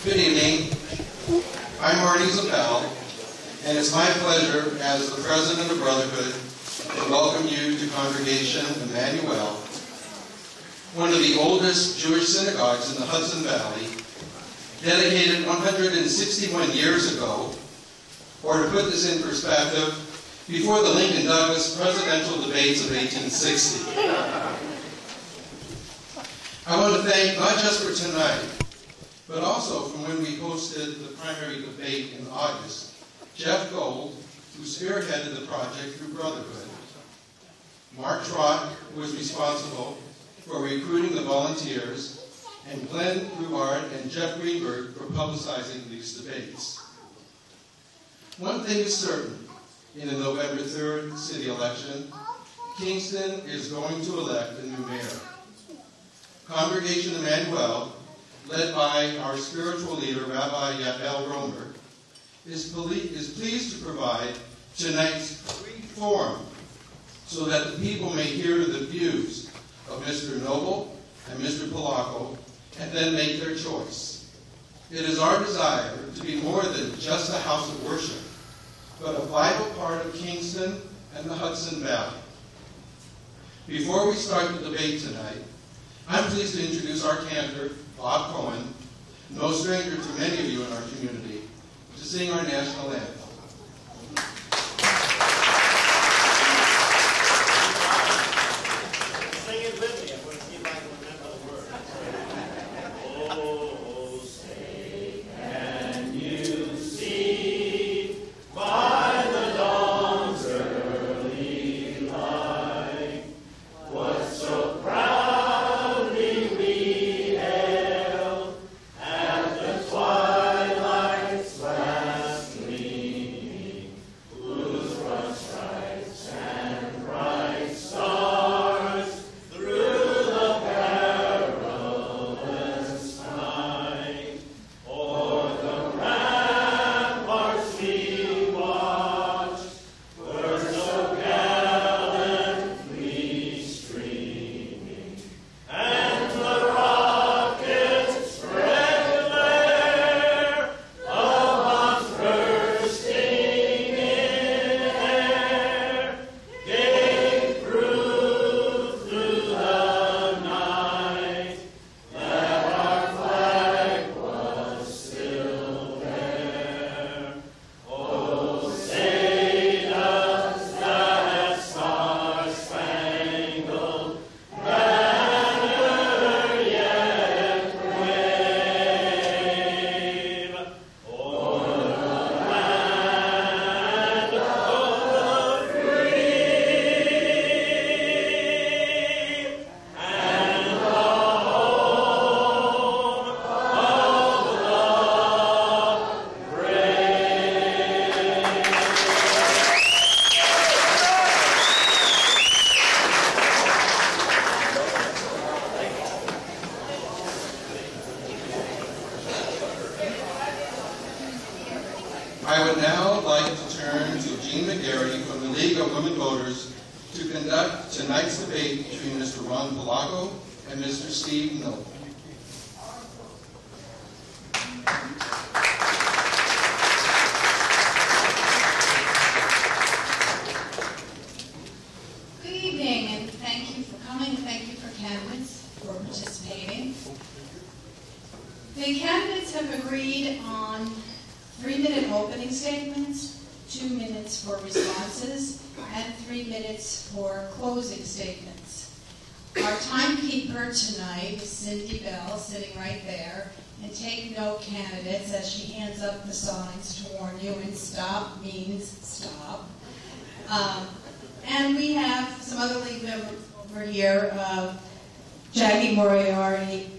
Good evening. I'm Marty Zappel, and it's my pleasure as the President of Brotherhood to welcome you to Congregation Mayoral, one of the oldest Jewish synagogues in the Hudson Valley, dedicated 161 years ago, or to put this in perspective, before the Lincoln-Douglas presidential debates of 1860. I want to thank, not just for tonight, but also from when we hosted the primary debate in August, Jeff Gold, who spearheaded the project through Brotherhood, Mark Trott, who was responsible for recruiting the volunteers, and Glenn Rubard and Jeff Greenberg for publicizing these debates. One thing is certain, in the November 3rd city election, Kingston is going to elect a new mayor. Congregation Mayoral, led by our spiritual leader, Rabbi Yael Romer, is pleased to provide tonight's free forum so that the people may hear the views of Mr. Noble and Mr. Polacco and then make their choice. It is our desire to be more than just a house of worship, but a vital part of Kingston and the Hudson Valley. Before we start the debate tonight, I'm pleased to introduce our cantor, Bob Cohen, no stranger to many of you in our community, to sing our national anthem. Sing it with me. I'm going to see if I can remember the words. Oh, say, can you see by the dawn's early light what so proudly we hailed at the twilight's last gleaming, whose broad stripes and bright stars through the perilous night o'er the ramparts we watched were so gallantly streaming, and the rockets' spread glare of bombs bursting in air gave proof through the night that our flag was still there. Oh, say does that star-spangled banner yet wave o'er the land of the free and the home of the brave. I would now like to turn to Jean McGarry from the League of Women Voters to conduct tonight's debate between Mr. Ron Polacco and Mr. Steve Noble. Good evening, and thank you for coming. Thank you for candidates for participating. The candidates have agreed on 3-minute opening statements, 2 minutes for responses, and 3 minutes for closing statements. Our timekeeper tonight is Cindy Bell, sitting right there, and take note, candidates, as she hands up the signs to warn you, and stop means stop. And we have some other league members over here, Jackie Moriarty,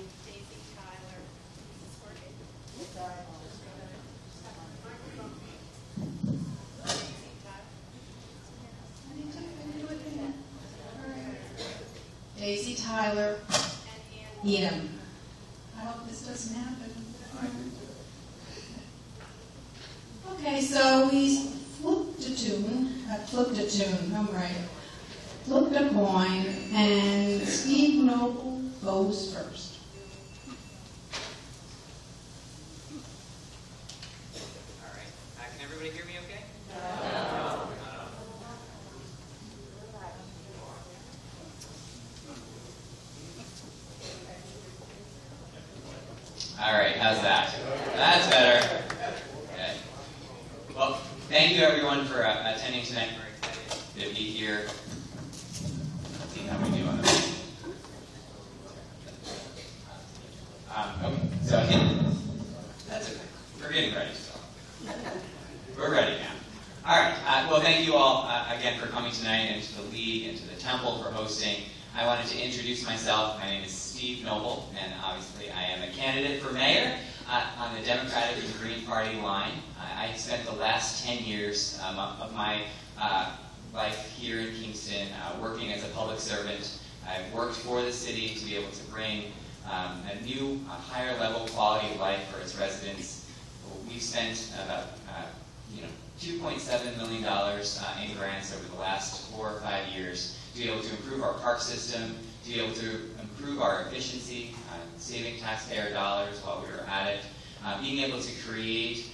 Daisy Tyler, Ian. I hope this doesn't happen. Okay, so we flipped a coin, and Steve Noble goes first. All right, how's that? That's better. Okay. Well, thank you everyone for attending tonight. We're excited to be here. Let's see how we do on this. Okay, so that's okay. We're getting ready. So. We're ready now. All right. Well, thank you all again for coming tonight, and to the League and to the Temple for hosting. I wanted to introduce myself. My name is Steve Noble, and obviously I am a candidate for mayor on the Democratic and Green Party line. I spent the last 10 years of my life here in Kingston working as a public servant. I've worked for the city to be able to bring a new, higher level quality of life for its residents. We've spent about $2.7 million in grants over the last 4 or 5 years to be able to improve our park system, to be able to improve our efficiency, saving taxpayer dollars while we were at it, being able to create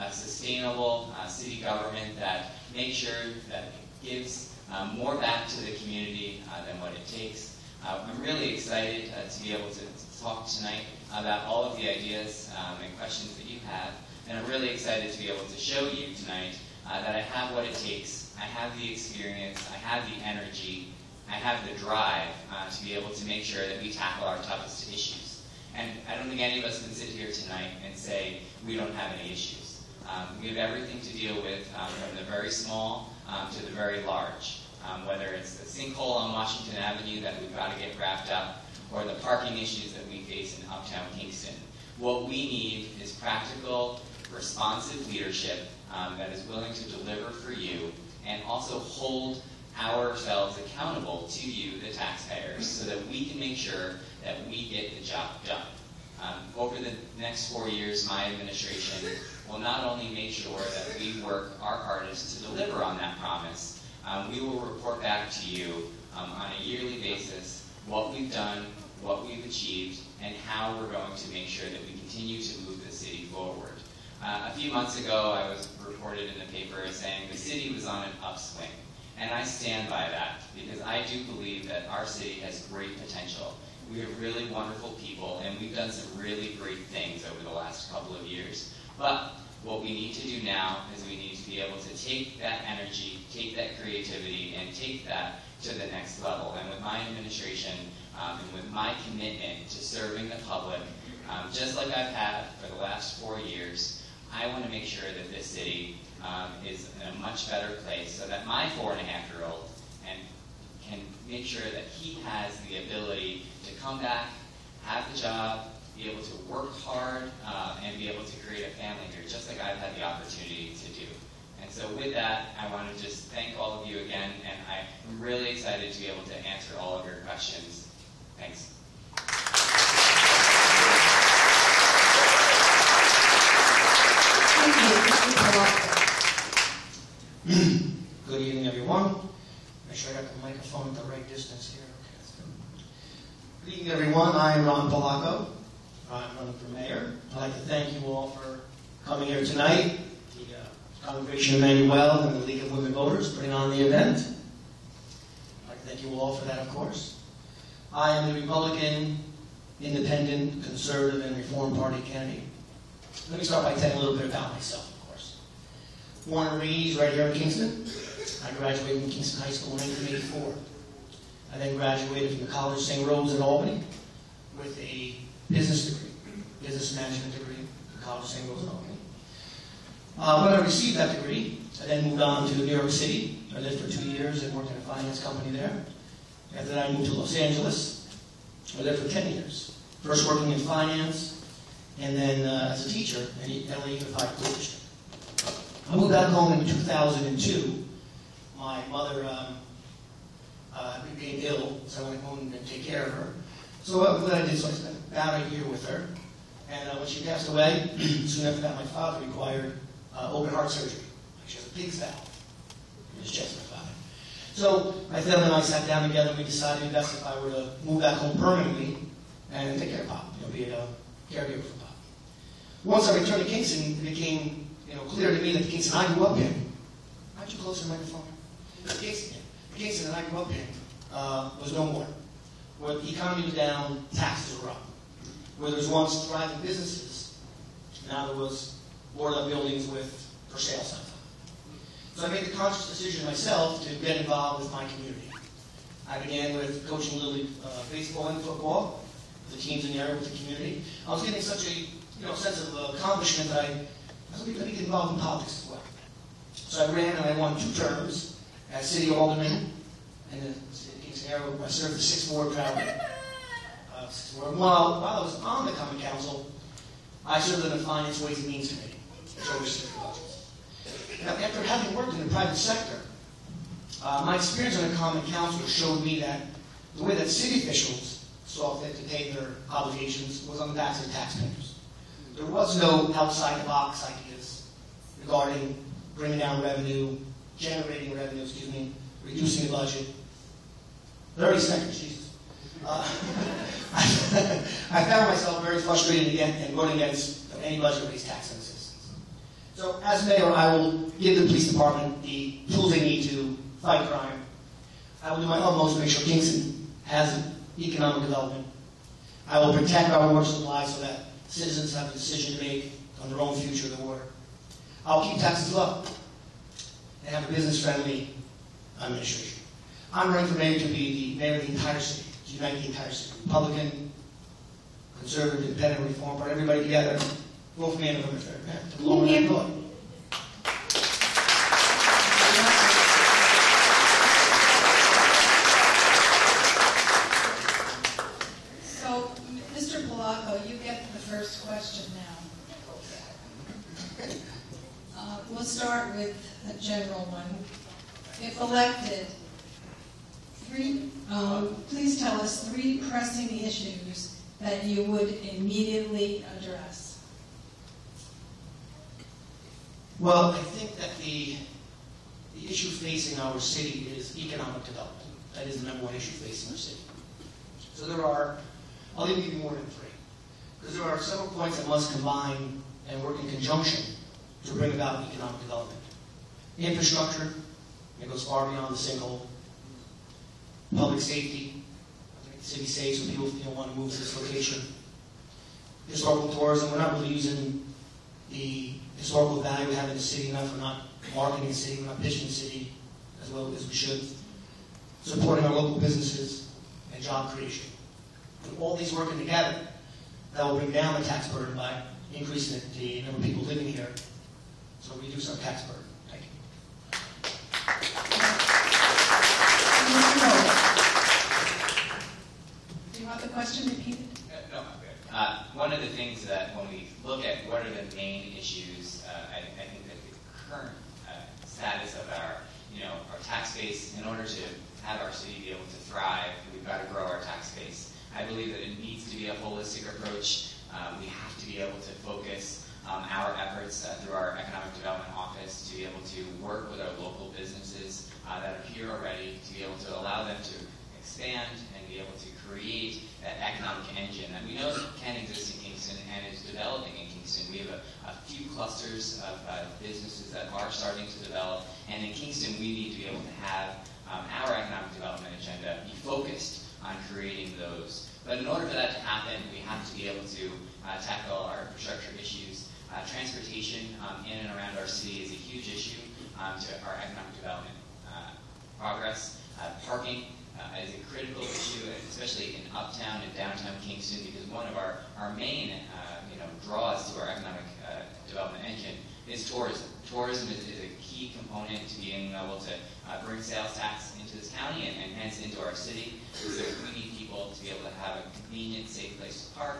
a sustainable city government that makes sure that it gives more back to the community than what it takes. I'm really excited to be able to talk tonight about all of the ideas and questions that you have, and I'm really excited to be able to show you tonight that I have what it takes. I have the experience, I have the energy, I have the drive to be able to make sure that we tackle our toughest issues. And I don't think any of us can sit here tonight and say we don't have any issues. We have everything to deal with from the very small to the very large. Whether it's the sinkhole on Washington Avenue that we've got to get wrapped up, or the parking issues that we face in uptown Kingston. What we need is practical, responsive leadership that is willing to deliver for you and also hold ourselves accountable to you, the taxpayers, so that we can make sure that we get the job done. Over the next 4 years, my administration will not only make sure that we work our hardest to deliver on that promise, we will report back to you on a yearly basis what we've done, what we've achieved, and how we're going to make sure that we continue to move the city forward. A few months ago, I was reported in the paper saying the city was on an upswing. And I stand by that, because I do believe that our city has great potential. We have really wonderful people, and we've done some really great things over the last couple of years. But what we need to do now is we need to be able to take that energy, take that creativity, and take that to the next level. And with my administration, and with my commitment to serving the public, just like I've had for the last 4 years, I want to make sure that this city is in a much better place, so that my 4.5-year-old can make sure that he has the ability to come back, have the job, be able to work hard, and be able to create a family here, just like I've had the opportunity to do. And so with that, I want to just thank all of you again, and I'm really excited to be able to answer all of your questions. Thanks. Good evening, everyone. Make sure I got the microphone at the right distance here. Okay. Good evening, everyone. I am Ron Polacco. I'm running for mayor. I'd like to thank you all for coming here tonight. The Congregation of Mayoral and the League of Women Voters putting on the event. I'd like to thank you all for that, of course. I am the Republican, Independent, Conservative, and Reform Party candidate. Let me start by telling a little bit about myself, of course. Born and raised right here in Kingston. I graduated from Kingston High School in 1984. I then graduated from the College of St. Rose in Albany with a business degree, business management degree from the College of St. Rose in Albany. When I received that degree, I then moved on to New York City. I lived for 2 years and worked in a finance company there. After that, I moved to Los Angeles. I lived for 10 years. First working in finance, and then as a teacher in the LA Unified School District. I moved back home in 2002. My mother became ill, so I went home and take care of her. So what I did, so I spent about a year with her. And when she passed away, soon after that, my father required open heart surgery. She has a pig's valve in his chest, my father. So my family and I sat down together and we decided best if I were to move back home permanently and take care of Pop, be a caregiver for Pop. Once I returned to Kingston, it became clear to me that the Kingston I grew up in, aren't you close to the microphone? The Kingston that I grew up in was no more. Where the economy was down, taxes were up. where there was once thriving businesses, now there was boarded up buildings with for sale signs. So I made the conscious decision myself to get involved with my community. I began with coaching Little League baseball and football, the teams in the area with the community. I was getting such a sense of accomplishment that I was going to get involved in politics as well. So I ran and I won 2 terms as city alderman in the city of Kingston area. I served the 6th ward proudly. While I was on the common council, I served in the Finance, Ways and Means Committee, which oversees the budgets. Now, after having worked in the private sector, my experience on the common council showed me that the way that city officials saw fit to pay their obligations was on the backs of the taxpayers. There was no outside-the-box ideas regarding bringing down revenue, generating revenue, reducing the budget. 30 seconds, Jesus. I found myself very frustrated and voting against any budget-based tax on the citizens. So, as mayor, I will give the police department the tools they need to fight crime. I will do my utmost to make sure Kingston has economic development. I will protect our water supply so that citizens have a decision to make on their own future of the water. I'll keep taxes low and have a business-friendly administration. I'm running for mayor to be the mayor of the entire city, to unite the entire city. Republican, conservative, independent, reform, put everybody together. Vote for me on November 3rd. To lower that vote. So, Mr. Polacco, you get the first question now. We'll start with a general one. If elected, please tell us 3 pressing issues that you would immediately address. Well, I think that the issue facing our city is economic development. That is the number 1 issue facing our city. So I'll even give you more than 3. Because there are several points that must combine and work in conjunction to bring about economic development. Infrastructure, it goes far beyond the sinkhole. Public safety, the city safe so people don't want to move to this location. Historical tourism, we're not really using the historical value we have in the city enough. We're not marketing the city, we're not pitching the city as well as we should. Supporting our local businesses and job creation. And all these working together, that will bring down the tax burden by increasing the number of people living here. So reduce our tax burden. Thank you. Do you want the question repeated? No, I'm good. One of the things that when we look at what are the main issues, I think that the current status of our tax base, in order to have our city be able to thrive, we've got to grow our tax base. I believe that it needs to be a holistic approach. We have to be able to focus our efforts through our Economic Development Office to be able to work with our local businesses that are here already, to be able to allow them to expand and be able to create that economic engine that we know can exist in Kingston and is developing in Kingston. We have a few clusters of businesses that are starting to develop, and in Kingston we need to be able to have our economic development agenda be focused on creating those. But in order for that to happen, we have to be able to tackle our infrastructure issues. Transportation in and around our city is a huge issue to our economic development progress. Parking is a critical issue, especially in uptown and downtown Kingston, because one of our main draws to our economic development engine is tourism. Tourism is a key component to being able to bring sales tax into this county and hence into our city. So we need people to be able to have a convenient, safe place to park.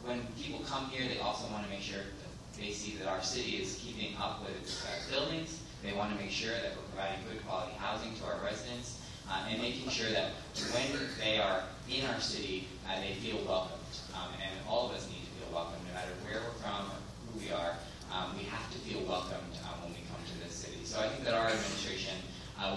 When people come here, they also want to make sure that they see that our city is keeping up with its buildings. They want to make sure that we're providing good quality housing to our residents and making sure that when they are in our city, they feel welcomed. And all of us need to feel welcome, no matter where we're from or who we are. We have to feel welcomed when we come to this city. So I think that our administration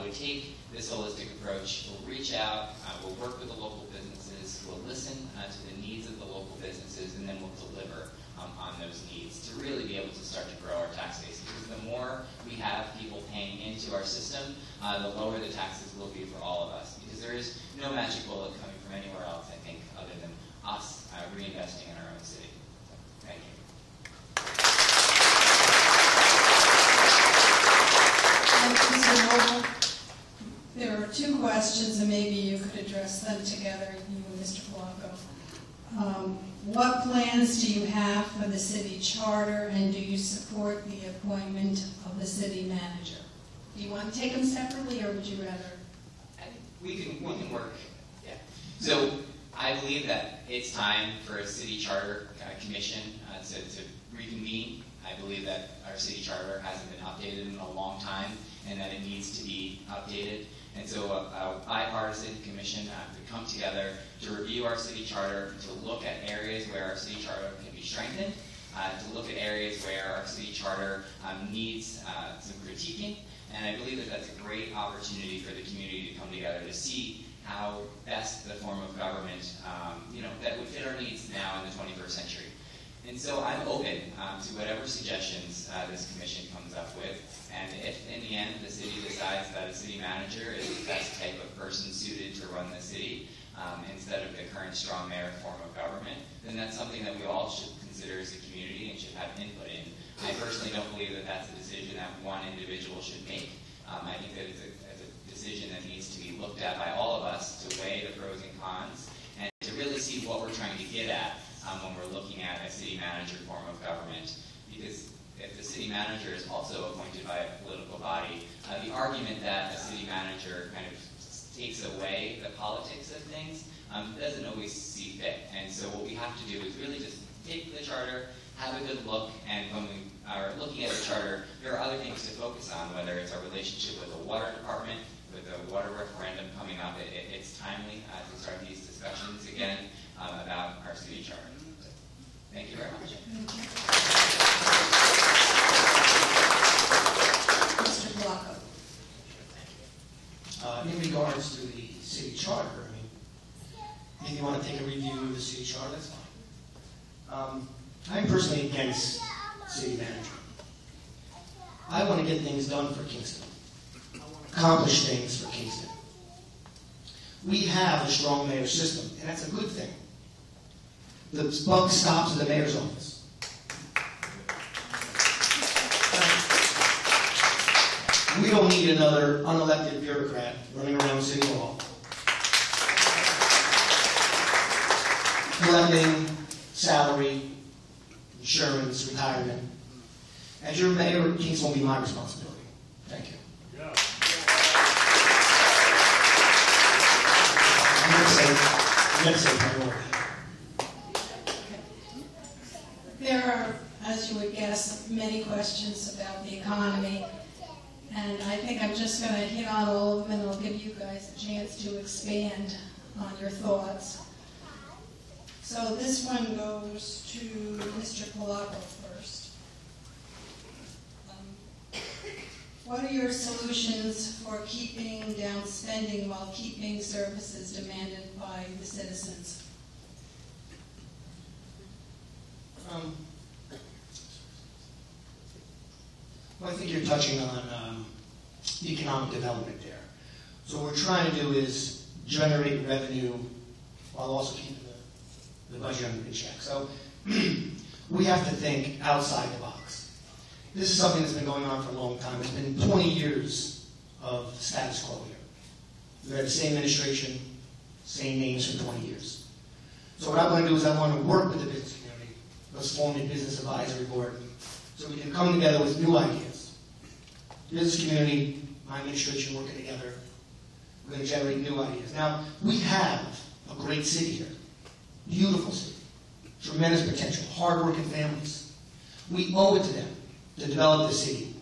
would take this holistic approach. We'll reach out, we'll work with the local businesses, we'll listen to the needs of the local businesses, and then we'll deliver on those needs to really be able to start to grow our tax base. Because the more we have people paying into our system, the lower the taxes will be for all of us. Because there is no magic bullet coming from anywhere else, I think, other than us reinvesting in our what plans do you have for the city charter, and do you support the appointment of the city manager? Do you want to take them separately, or would you rather? We can work. Yeah. So I believe that it's time for a city charter commission to reconvene. I believe that our city charter hasn't been updated in a long time, and that it needs to be updated. And so a bipartisan commission could come together to review our city charter, to look at areas where our city charter can be strengthened, to look at areas where our city charter needs some critiquing. And I believe that that's a great opportunity for the community to come together to see how best the form of government, that would fit our needs now in the 21st century. And so I'm open to whatever suggestions this commission comes up with. And if in the end the city decides that a city manager is the best type of person suited to run the city, instead of the current strong mayor form of government, then that's something that we all should consider as a community and should have input in. I personally don't believe that that's a decision that one individual should make. I think that it's a decision that needs to be looked at by all of us to weigh the pros and cons and to really see what we're trying to get at when we're looking at a city manager form of government. Because if the city manager is also appointed by a political body, the argument that a city manager kind of takes away the politics of things doesn't always see fit. And so what we have to do is really just take the charter, have a good look, and when we are looking at the charter, there are other things to focus on, whether it's our relationship with the water department, with the water referendum coming up. It's timely to start these discussions again about our city charter. Thank you very much. Mr. Blanco. In regards to the city charter, if you want to take a review of the city charter, that's fine. I'm personally against city manager. I want to get things done for Kingston. I want to accomplish things for Kingston. We have a strong mayor system, and that's a good thing. The buck stops at the mayor's office. We don't need another unelected bureaucrat running around City Hall, collecting salary, insurance, retirement. As your mayor, Kingston will be my responsibility. Thank you. Yeah. I'm going to say priority. There are, as you would guess, many questions about the economy, and I think I'm just going to hit on all of them, and I'll give you guys a chance to expand on your thoughts. So this one goes to Mr. Polacco first. What are your solutions for keeping down spending while keeping services demanded by the citizens? Well, I think you're touching on economic development there. So what we're trying to do is generate revenue while also keeping the budget under check. So we have to think outside the box. This is something that's been going on for a long time. It's been 20 years of status quo here. We've had the same administration, same names for 20 years. So what I want to do is I want to work with the business community. Let's form a business advisory board so we can come together with new ideas. Business community, my administration working together. We're going to generate new ideas. Now, we have a great city here. Beautiful city. Tremendous potential. Hard-working families. We owe it to them to develop the city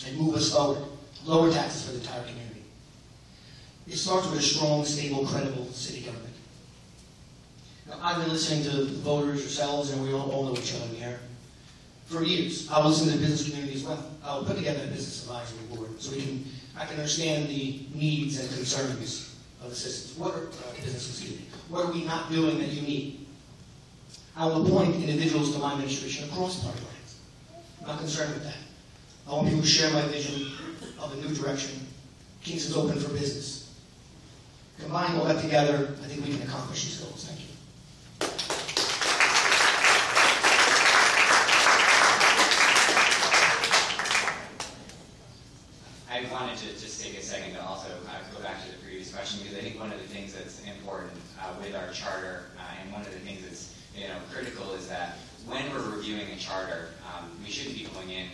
and move us forward. Lower taxes for the entire community. It starts with a strong, stable, credible city government. Now, I've been listening to voters, yourselves, and we all know each other here for years. I'll listen to the business community as well. I'll put together a business advisory board so I can understand the needs and concerns of the citizens. What are we not doing that you need? I will appoint individuals to my administration across party lines. I'm not concerned with that. I want people to share my vision of a new direction. Kingston's open for business. Combining all that together, I think we can accomplish these goals. Thank you. I wanted to just take a second to also go back to the previous question, because I think one of the things that's important with our charter, and one of the things that's is that when we're reviewing a charter, we shouldn't be going in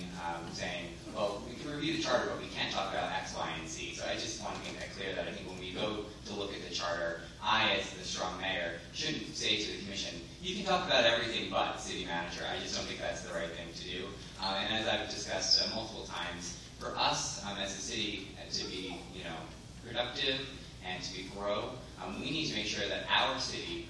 saying, well, we can review the charter, but we can't talk about X, Y, and Z. So I just want to make that clear that I think when we go to look at the charter, I, as the strong mayor, shouldn't say to the commission, you can talk about everything but city manager. I just don't think that's the right thing to do. And as I've discussed multiple times, for us as a city to be, productive and to grow, we need to make sure that our city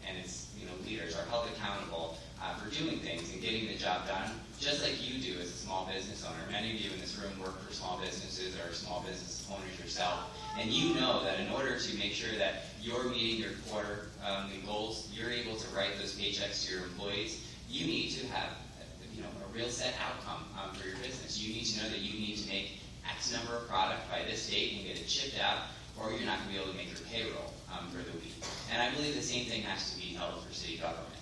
and its leaders are held accountable for doing things and getting the job done, just like you do as a small business owner. Many of you in this room work for small businesses or small business owners yourself, and you know that in order to make sure that you're meeting your quarterly goals, you're able to write those paychecks to your employees, you need to have a real set outcome for your business. You need to know that you need to make X number of product by this date and get it shipped out, or you're not going to be able to make your payroll for the week. And I believe the same thing has to be held for city government.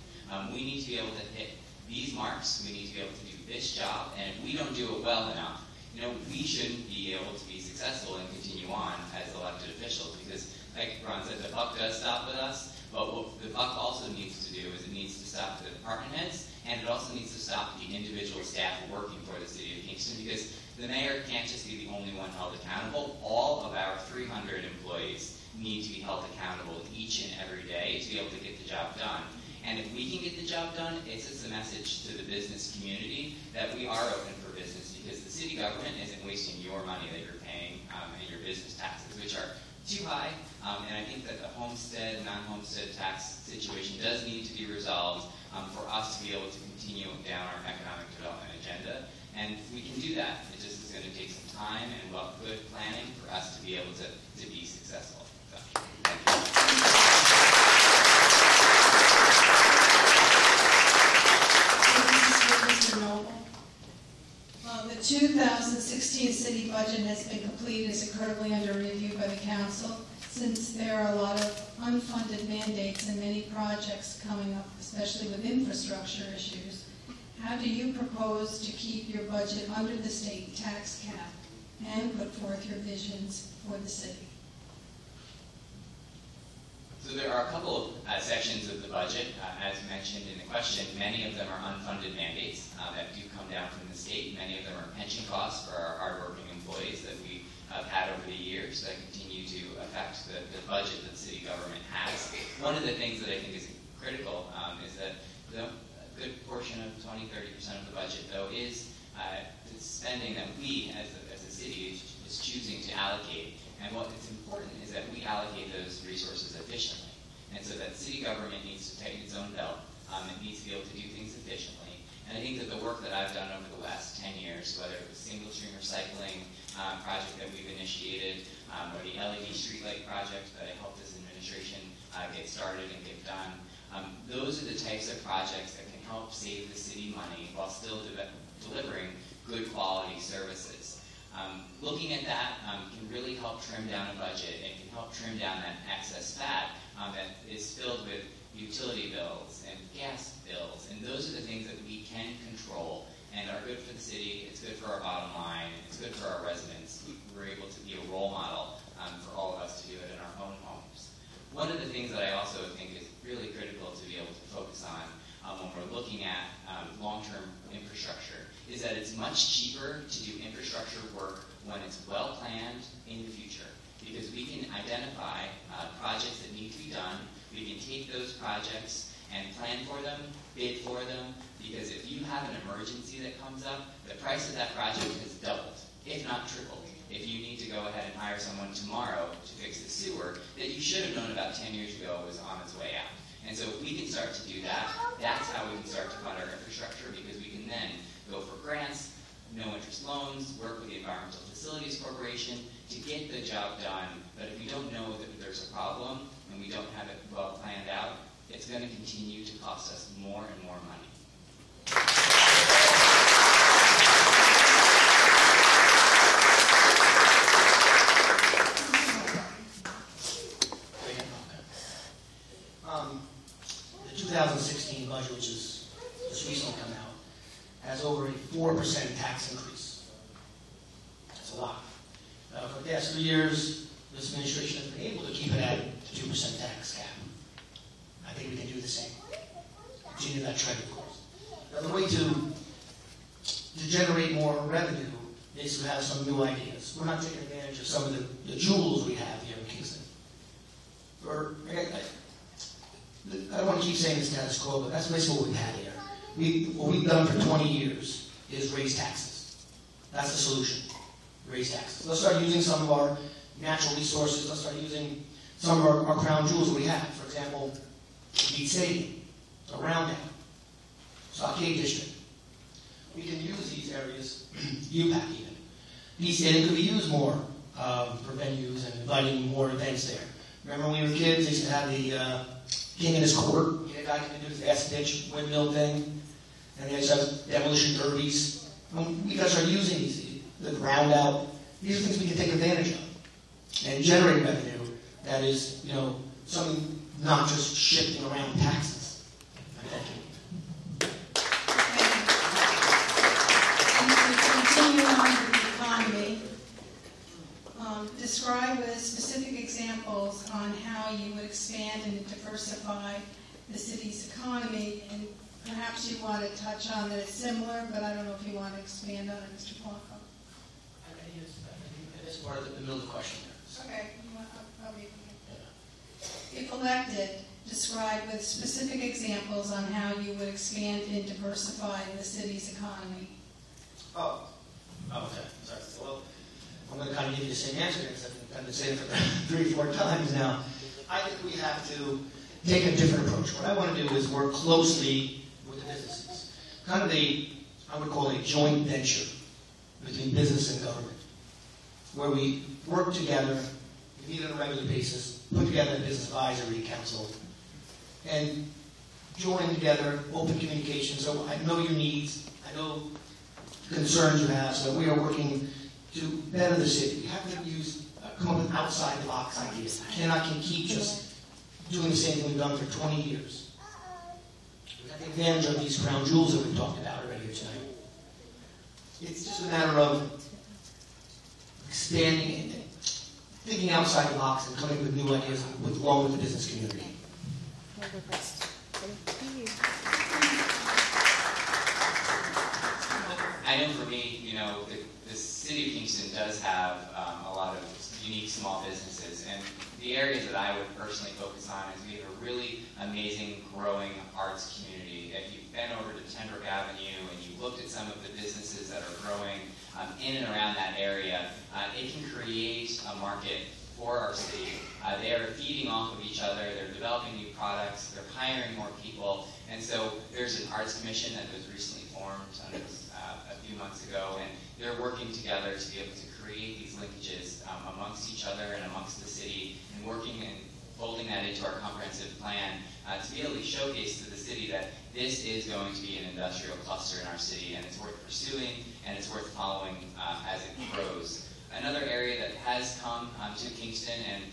We need to be able to hit these marks. We need to be able to do this job. And if we don't do it well enough, we shouldn't be able to be successful and continue on as elected officials. Because, like Ron said, the buck does stop with us. But what the buck also needs to do is it needs to stop the department heads, and it also needs to stop the individual staff working for the city of Kingston. Because the mayor can't just be the only one held accountable. All of our 300 employees need to be held accountable each and every day to be able to get the job done. And if we can get the job done, it's just a message to the business community that we are open for business, because the city government isn't wasting your money that you're paying and your business taxes, which are too high. And I think that the homestead, non-homestead tax situation does need to be resolved for us to be able to continue down our economic development agenda. And we can do that. It just is going to take some time and good planning for us to be able to be successful. So, thank you. The 2016 city budget has been completed, is currently under review by the council. Since there are a lot of unfunded mandates and many projects coming up, especially with infrastructure issues, how do you propose to keep your budget under the state tax cap and put forth your visions for the city? So there are a couple of sections of the budget, as mentioned in the question. Many of them are unfunded mandates that do come down from the state. Many of them are pension costs for our hardworking employees that we have had over the years that continue to affect the budget that the city government has. One of the things that I think is critical is that a good portion of 20-30% of the budget, though, is the spending that we as a city is choosing to allocate. And what is important is that we allocate those resources efficiently. And so that city government needs to tighten its own belt. It needs to be able to do things efficiently. And I think that the work that I've done over the last 10 years, whether it was single stream recycling project that we've initiated, or the LED streetlight project that I helped this administration get started and get done, those are the types of projects that can help save the city money while still delivering good quality services. Looking at that can really help trim down a budget and can help trim down that excess fat that is filled with utility bills and gas bills. And those are the things that we can control and are good for the city. It's good for our bottom line. It's good for our residents. We're able to be a role model for all of us to do it in our own homes. One of the things that I also think is really critical to be able to focus on when we're looking at long-term infrastructure is that it's much cheaper to do infrastructure work when it's well planned in the future, because we can identify projects that need to be done. We can take those projects and plan for them, bid for them, because if you have an emergency that comes up, the price of that project has doubled, if not tripled. If you need to go ahead and hire someone tomorrow to fix the sewer that you should have known about 10 years ago was on its way out. And so if we can start to do that, that's how we can start to fund our infrastructure, because we can then go for grants, no-interest loans, work with the Environmental Facilities Corporation to get the job done. But if we don't know that there's a problem and we don't have it well planned out, it's going to continue to cost us more and more money. The 2016 budget, which is just recently come out, has over a 4% tax increase. That's a lot. For the past 3 years, this administration has been able to keep it at the 2% tax cap. I think we can do the same. continue that trend, of course. Now, the way to generate more revenue is to have some new ideas. We're not taking advantage of some of the jewels we have here in Kingston. I don't want to keep saying the status quo, but that's basically what we've had here. What we've done for 20 years is raise taxes. That's the solution. Raise taxes. Let's start using some of our natural resources. Let's start using some of our crown jewels we have. For example, Beat Stadium, the Round Down, Stockade District. We can use these areas, UPAC even. Beat Stadium could be used more for venues and inviting more events there. Remember when we were kids, they used to have the King in his court. You know, guy can do the fast pitch windmill thing. And they used to have demolition derbies. We got to start using these, the ground out. These are things we can take advantage of and generate revenue that is, you know, something not just shifting around taxes. Thank you. And to continue on with the economy, describe with specific examples on how you would expand and diversify the city's economy. And perhaps you want to touch on that it's similar, but I don't know if you want to expand on it, Mr. Blanco. It is part of the middle of the question there. Okay. I'll read it. If elected, describe with specific examples on how you would expand and diversify the city's economy. Oh, okay. Sorry. Well, I'm going to kind of give you the same answer because I've been saying it for 3 or 4 times now. I think we have to take a different approach. What I want to do is work closely with the businesses. Kind of I would call it a joint venture between business and government, where we work together, we meet on a regular basis, put together a business advisory council, and join together, open communication. So I know your needs, I know concerns you have, so we are working to better the city. We have to come up with outside the box ideas. Can keep just doing the same thing we've done for 20 years. We have to take advantage of these crown jewels that we've talked about already here tonight. It's just a matter of expanding and thinking outside the box and coming up with new ideas along with the business community. I know for me, you know, the city of Kingston does have a lot of unique small businesses, and the areas that I would personally focus on is we have a really amazing growing arts community. If you've been over to Tenbrook Avenue and you looked at some of the businesses that are growing in and around that area, it can create a market for our city. They are feeding off of each other, they're developing new products, they're hiring more people, and so there's an arts commission that was recently formed a few months ago, and they're working together to be able to create these linkages amongst each other and amongst the city, and working and folding that into our comprehensive plan to be able to showcase to the city that this is going to be an industrial cluster in our city, and it's worth pursuing and it's worth following as it grows. Another area that has come to Kingston, and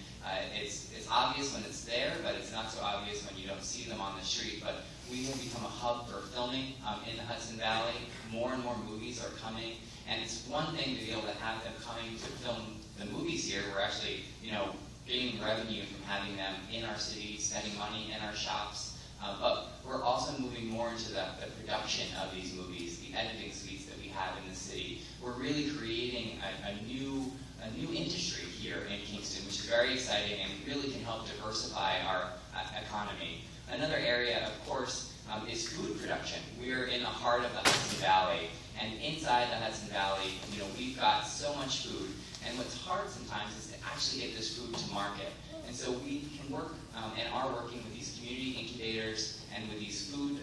it's obvious when it's there, but it's not so obvious when you don't see them on the street, but we have become a hub for filming in the Hudson Valley. More and more movies are coming, and it's one thing to be able to have them coming to film the movies here. We're actually, you know, gaining revenue from having them in our city, spending money in our shops, but we're also moving more into the production of these movies, the editing suites that we have in the city. We're really creating a new industry here in Kingston, which is very exciting and really can help diversify our economy. Another area, of course, is food production. We're in the heart of the Hudson Valley, and inside the Hudson Valley, you know, we've got so much food, and what's hard sometimes is to actually get this food to market. And so we can work and are working with these community incubators and with these food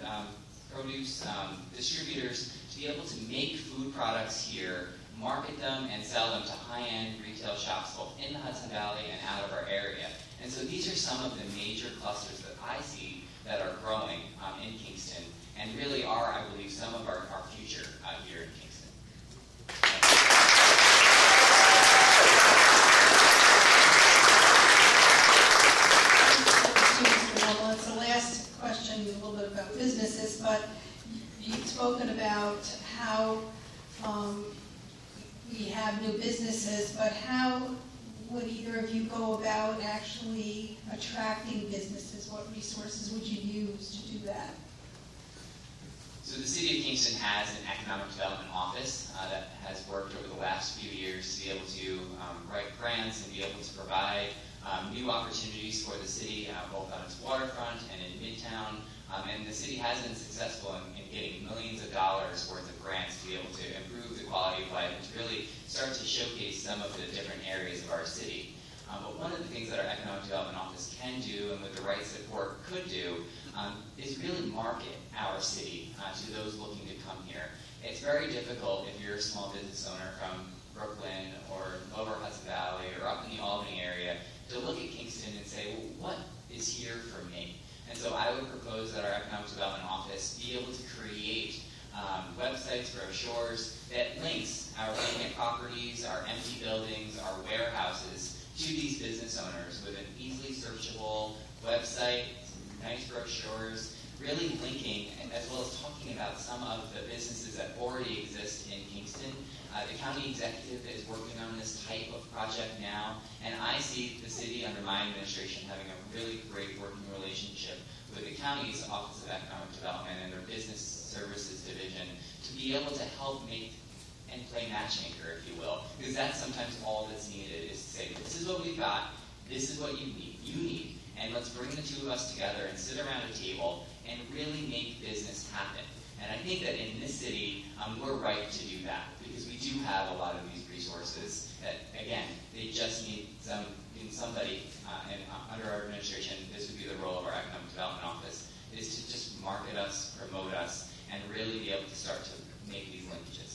produce distributors to be able to make food products here, market them, and sell them to high-end retail shops both in the Hudson Valley and out of our area. And so these are some of the major clusters that I see that are growing in Kingston, and really are, I believe, some of our future here in Kingston. Well, it's the last question, a little bit about businesses, but you've spoken about how we have new businesses, but how would either of you go about actually attracting businesses? What resources would you use to do that? So the City of Kingston has an economic development office that has worked over the last few years to be able to write grants and be able to provide new opportunities for the city, both on its waterfront and in Midtown. And the city has been successful in getting millions of dollars worth of grants to be able to improve the quality of life and to really start to showcase some of the different areas of our city. But one of the things that our Economic Development Office can do, and with the right support could do, is really market our city to those looking to come here. It's very difficult if you're a small business owner from Brooklyn or Lower Hudson Valley or up in the Albany area to look at Kingston and say, well, what is here for me? And so I would propose that our Economic Development Office be able to create websites, brochures that links our vacant properties, our empty buildings, our warehouses to these business owners with an easily searchable website, nice brochures, really linking, as well as talking about some of the businesses that already exist in Kingston. The county executive is working on this type of project now, and I see the city under my administration having a really great working relationship with the county's Office of Economic Development and their Business Services Division to be able to help make and play matchmaker, if you will, because that's sometimes all that's needed is to say, this is what we've got, this is what you need, and let's bring the two of us together and sit around a table and really make business happen. And I think that in this city, we're right to do that because we do have a lot of these resources that, again, they just need somebody, and under our administration, this would be the role of our Economic Development Office, is to just market us, promote us, and really be able to start to make these linkages.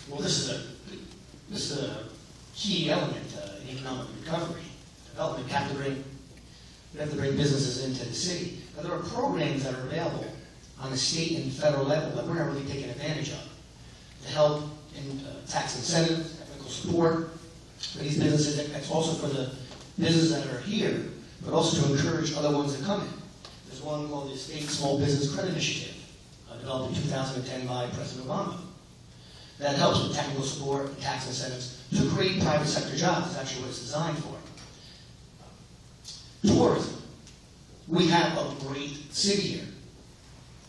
Well, this is a key element in economic recovery. Development we have to bring businesses into the city. Now, there are programs that are available on the state and federal level that we're not really taking advantage of to help in tax incentives, technical support for these businesses. That's also for the businesses that are here, but also to encourage other ones to come in. There's one called the State Small Business Credit Initiative, developed in 2010 by President Obama, that helps with technical support and tax incentives to create private sector jobs. That's actually what it's designed for. Tourism. We have a great city here.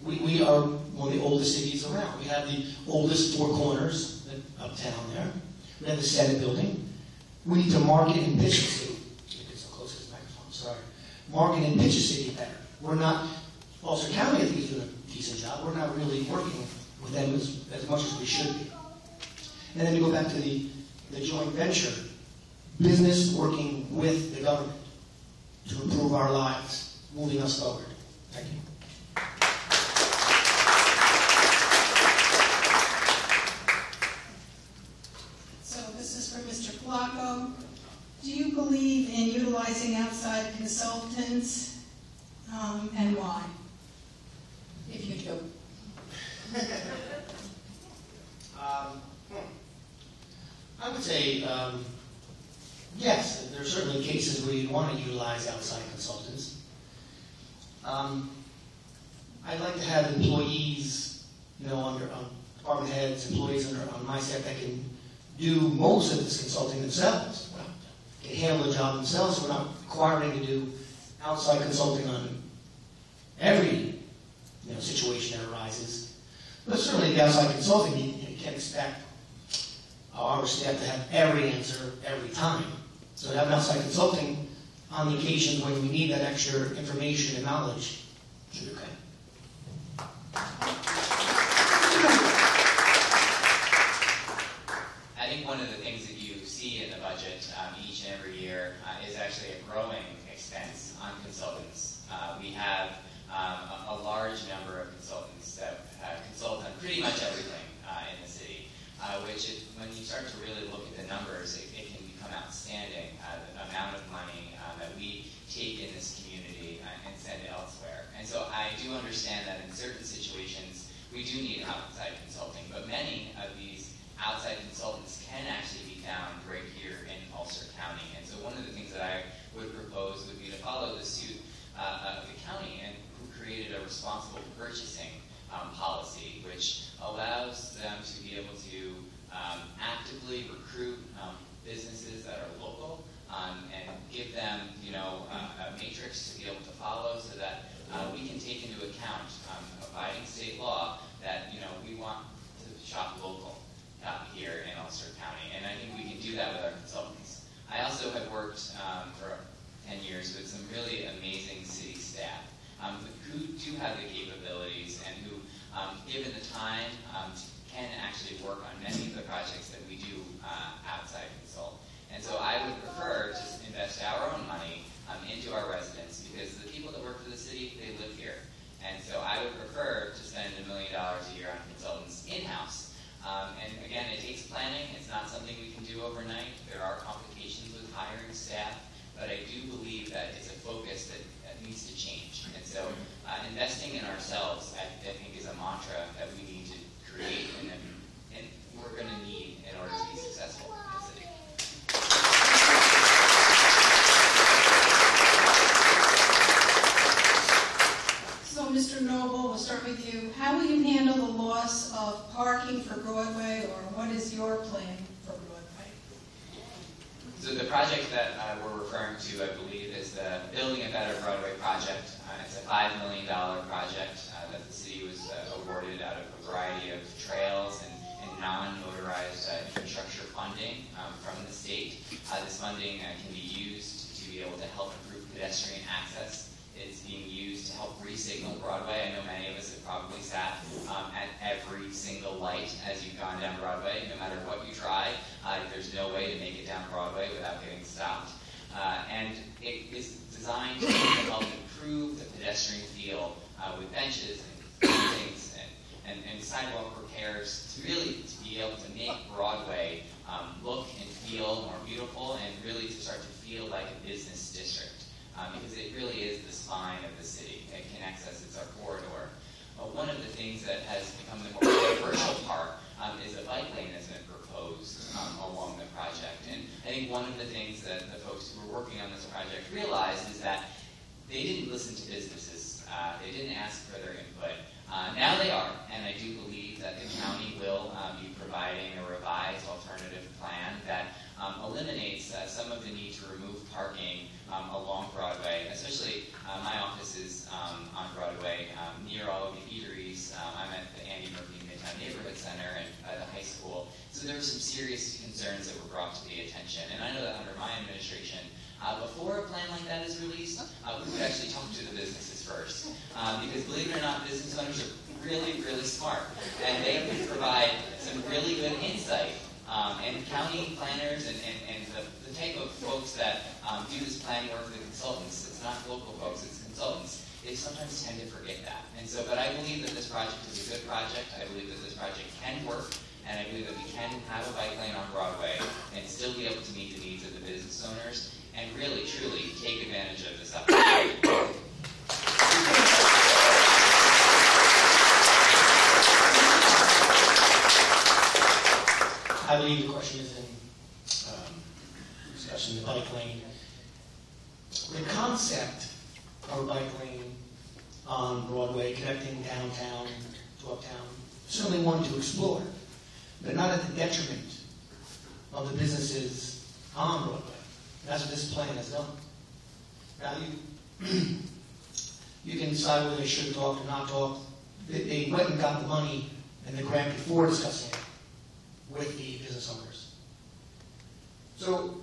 We are one of the oldest cities around. We have the oldest Four Corners uptown there. We have the Senate building. We need to market and pitch the city. Get so close to this microphone, sorry. Market and pitch the city better. We're not, Ulster County, I think, is doing a decent job. We're not really working with them as much as we should be. And then we go back to the joint venture. Business working with the government to improve our lives, moving us forward. Thank you. So this is for Mr. Flacco. Do you believe in utilizing outside consultants, and why? If you do. I would say yes. There are certainly cases where you want to utilize outside consultants. I'd like to have employees, under department heads, employees on my staff that can do most of this consulting themselves. Can handle the job themselves. So we're not requiring to do outside consulting on every situation that arises. But certainly the outside consulting, you can't expect our staff to have every answer every time. So to have outside consulting on the occasions when we need that extra information and knowledge should be okay. I think one of the things that you see in the budget each and every year is actually a growing expense on consultants. We have a large number of consultants that consult on pretty much everything in the city, which when you start to really look at the numbers, it can become outstanding, the amount of money that we take in this community and send elsewhere. And so I do understand that in certain situations, we do need outside consulting, but many of these outside consultants can actually be found right here in Ulster County. And so one of the things that I would propose would be to follow the suit of the county, and who created a responsible purchasing policy, which allows them to be able to actively recruit businesses that are local worked for 10 years with some really amazing city staff who do have the capabilities and who, given the time, can actually work on many of the projects that we do outside consult. And so I would prefer to invest our own money into our residents, because the people that work for the city, they live here. And so I would prefer to spend $1 million a year on consultants in-house. And again, it takes planning. It's not something we can do overnight. There are complications with hiring staff, but I do believe that it's a focus that needs to change. And so investing in ourselves, I think, is a mantra that we need to create and we're going to need in order to be successful in the city. So, Mr. Noble, we'll start with you. How will you handle the loss of parking for Broadway, or what is your plan for Broadway? So the project that we're referring to, I believe, is the Building a Better Broadway project. It's a $5 million project that the city was awarded out of a variety of trails and non-motorized infrastructure funding from the state. This funding can be used to be able to help improve pedestrian access. It's being used to help re-signal Broadway. I know many of us have probably sat at every single light as you've gone down Broadway. No matter what you try, there's no way to make it down Broadway without getting stopped. And it is designed to help improve the pedestrian feel with benches and things and sidewalk repairs to really to be able to make Broadway look and feel more beautiful, and really to start to feel like a business district. Because it really is the spine of the city. It connects us, it's our corridor. One of the things that has become the more controversial part is a bike lane that's been proposed along the project. And I think one of the things that the folks who were working on this project realized is that they didn't listen to businesses. They didn't ask for their input. Now they are, and I do believe that the county will be providing a revised alternative plan that eliminates some of the need to remove parking along Broadway, especially my office is on Broadway, near all of the eateries. I'm at the Andy Murphy Midtown Neighborhood Center and the high school. So there were some serious concerns that were brought to the attention. And I know that under my administration, before a plan like that is released, we would actually talk to the businesses first. Because believe it or not, business owners are really, really smart. And they can provide some really good insight. And county planners and the type of folks that do this planning work, the consultants, it's not local folks, it's consultants, they sometimes tend to forget that. And so, but I believe that this project is a good project. I believe that this project can work, and I believe that we can have a bike lane on Broadway and still be able to meet the needs of the business owners and really, truly take advantage of this opportunity. I believe the question is in discussing the bike lane. The concept of a bike lane on Broadway connecting downtown to uptown is certainly one to explore, but not at the detriment of the businesses on Broadway. That's what this plan has done. Now you can decide whether they should talk or not talk. They went and got the money and the grant before discussing it with the business owners. So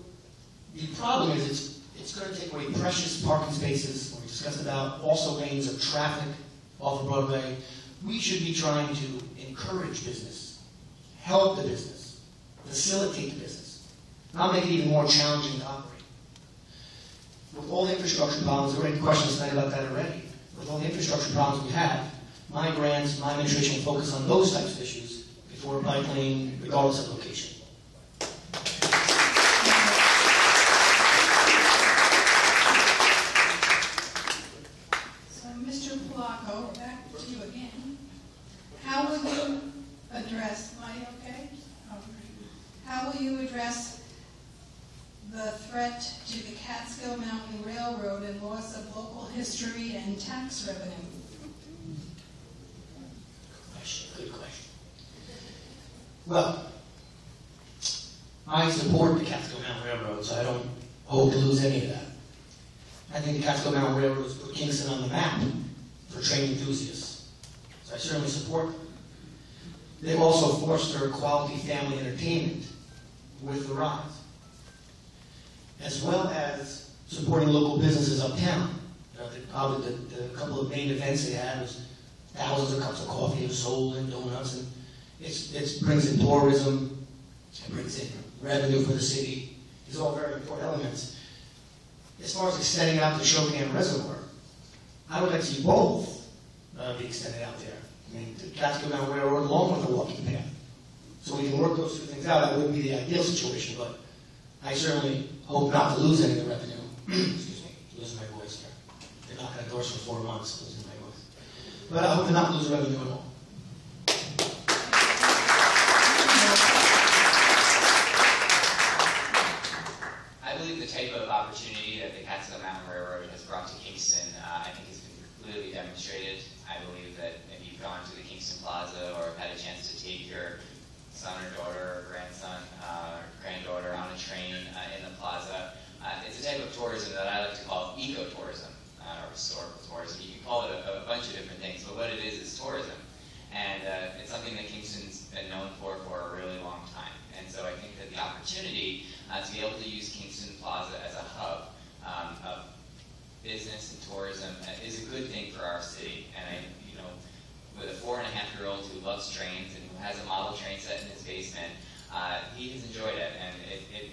the problem is it's going to take away precious parking spaces. When we discussed about also lanes of traffic off of Broadway, we should be trying to encourage business, help the business, facilitate the business, not make it even more challenging to operate. With all the infrastructure problems, there were questions tonight about that already. With all the infrastructure problems we have, my grants, my administration will focus on those types of issues before a bike lane, regardless of location. So, Mr. Polacco, back to you again. How will you address, am I okay? How will you address the threat to the Catskill Mountain Railroad and loss of local history and tax revenue? Good question. Well, I support the Catskill Mountain Railroad, so I don't hope to lose any of that. I think the Catskill Mountain Railroad has put Kingston on the map for train enthusiasts, so I certainly support them. They've also fostered quality family entertainment with the rides. as well as supporting local businesses uptown. The couple of main events they had was thousands of cups of coffee were sold and donuts, and it brings in tourism, it brings in revenue for the city. These are all very important elements. As far as extending out the Chopin Reservoir, I would like to see both be extended out there. I mean, that's go down Mayoral along with the walking path. So we can work those two things out. That wouldn't be the ideal situation, but I certainly hope not to lose any of the revenue. Excuse me, losing my voice here. They're not going to endorse for 4 months, losing my voice. But I hope to not lose revenue at all. I believe the type of opportunity that the Catskill Mountain Railroad has brought to Kingston, I think has been clearly demonstrated. I believe that if you've gone to the Kingston Plaza or have had a chance to take your son or daughter or grandson or granddaughter on a train in the plaza, it's a type of tourism that I like to call ecotourism or historical tourism. You can call it a bunch of different things, but what it is tourism. And it's something that Kingston's been known for a really long time. And so I think that the opportunity to be able to use Kingston Plaza as a hub of business and tourism is a good thing for our city. And with a 4.5-year-old who loves trains and who has a model train set in his basement, he has enjoyed it, and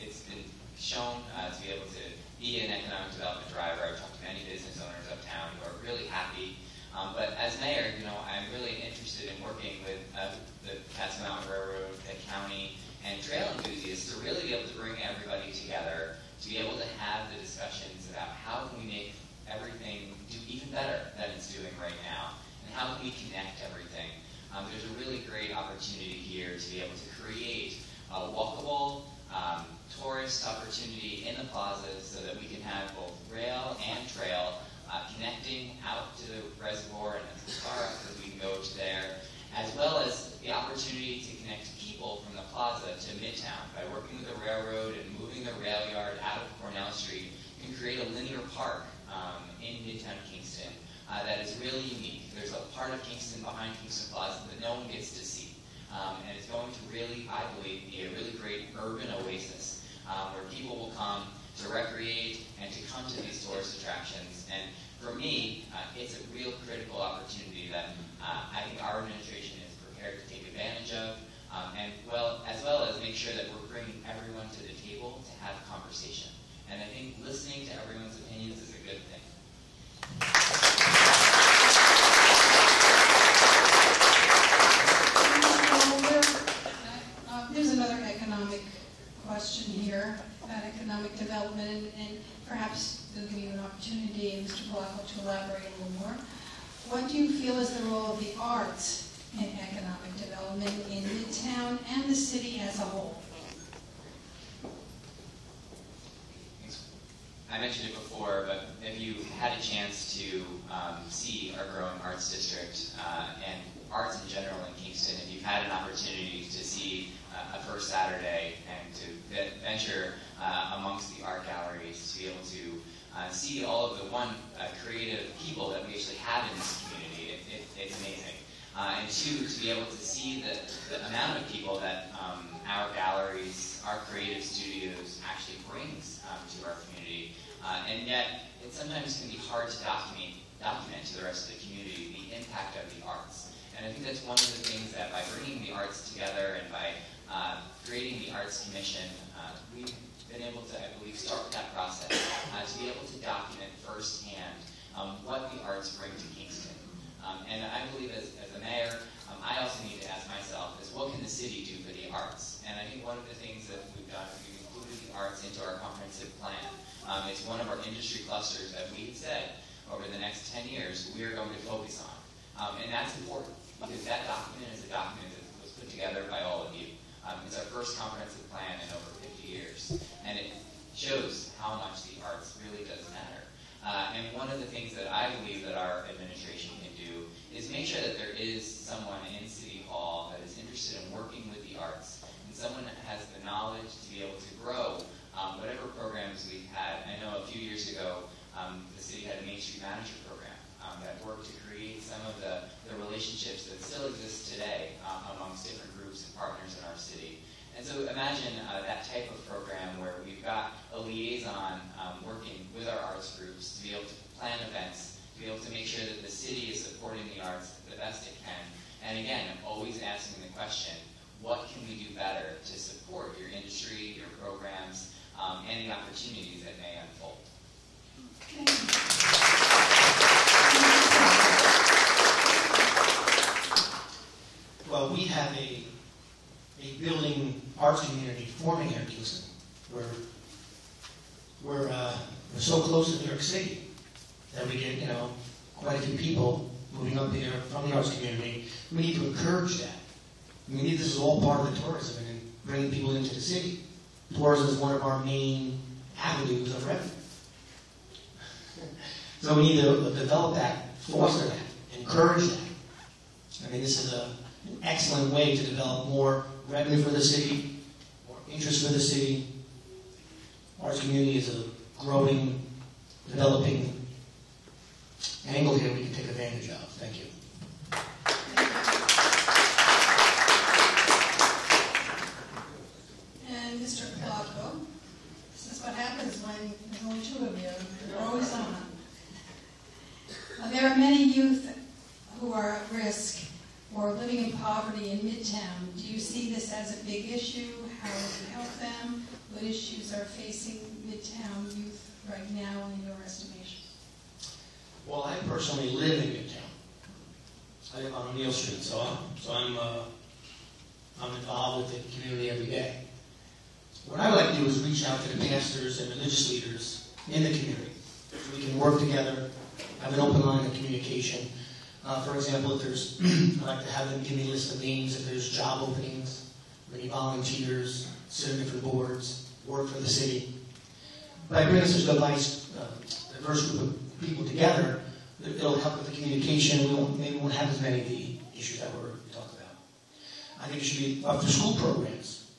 it's been shown to be able to be an economic development driver. I've talked to many business owners uptown who are really happy. But as mayor, I'm really interested in working with the Catskill Mountain Railroad, the county, and trail enthusiasts to really be able to bring everybody together, to be able to have the discussions about how can we make everything do even better than it's doing right now, and how can we connect everything. There's a really great opportunity here to be able to create a walkable tourist opportunity in the plaza so that we can have both rail and trail connecting out to the reservoir and as far up as we can go to there, as well as the opportunity to connect people from the plaza to Midtown. By working with the railroad and moving the rail yard out of Cornell Street, you can create a linear park in Midtown Kingston that is really unique. There's a part of Kingston behind Kingston Plaza that no one gets to see. And it's going to really, I believe, be a really great urban oasis where people will come to recreate and to come to these tourist attractions. And for me, it's a real critical opportunity that I think our administration is prepared to take advantage of, as well as make sure that we're bringing everyone to the table to have a conversation. And I think listening to everyone's opinions is a good thing. There's another economic question here about economic development, and perhaps it'll give you an opportunity, Mr. Polacco, to elaborate a little more. What do you feel is the role of the arts in economic development in Midtown and the city as a whole? I mentioned it before, but if you had a chance to see our growing arts district and arts in general in Kingston, if you've had an opportunity to see a First Saturday and to venture amongst the art galleries, to be able to see all of the creative people that we actually have in this community, it's amazing. And two, to be able to see the amount of people that our galleries, our creative studios actually brings to our community. And yet, it sometimes can be hard to document to the rest of the community the impact of the arts. And I think that's one of the things that by bringing the arts together and by creating the Arts Commission, we've been able to, I believe, start that process to be able to document firsthand what the arts bring to Kingston. And I believe as a mayor, I also need to ask myself is what can the city do for the arts? And I think one of the things that we've done is we've included the arts into our comprehensive plan. It's one of our industry clusters that we've said over the next 10 years we are going to focus on. And that's important because that document is a document that was put together by all of you. It's our first comprehensive plan in over 50 years. And it shows how much the arts really does matter. And one of the things that I believe that our administration can do is make sure that there is someone in City Hall that is interested in working with the arts and someone that has the knowledge to be able to grow whatever programs we've had. I know a few years ago the city had a Main Street Manager program that worked to create some of the relationships that still exist today amongst different groups and partners in our city. And so imagine that type of program where we've got a liaison working with our arts groups to be able to plan events, to be able to make sure that the city is supporting the arts the best it can. And again, always asking the question, what can we do better to support your industry, your programs, and the opportunities that may unfold? Well, we have a building arts community forming here in Kingston. We're so close to New York City that we get, quite a few people moving up here from the arts community. We need to encourage that. I mean, this is all part of the tourism and bringing people into the city. Tourism is one of our main avenues of revenue. So we need to develop that, foster that, encourage that. I mean, this is an excellent way to develop more revenue for the city, more interest for the city. Arts community is a growing, developing angle here we can take advantage of. Thank you. And Mr. Clarko, this is what happens when there's only two of you. You're always on. There are many youth who are at risk or living in poverty in Midtown. Do you see this as a big issue? How will you help them? What issues are facing Midtown youth right now in your estimation? Well, I personally live in Midtown. I live on O'Neill Street, so I'm involved with the community every day. What I would like to do is reach out to the pastors and religious leaders in the community so we can work together, have an open line of communication. For example, if there's, I'd like to have them give me a list of names if there's job openings, maybe volunteers, sit in different boards, work for the city. By bringing such a diverse group of people together, it'll help with the communication. Maybe we won't have as many of the issues that we're talking about. I think it should be after school programs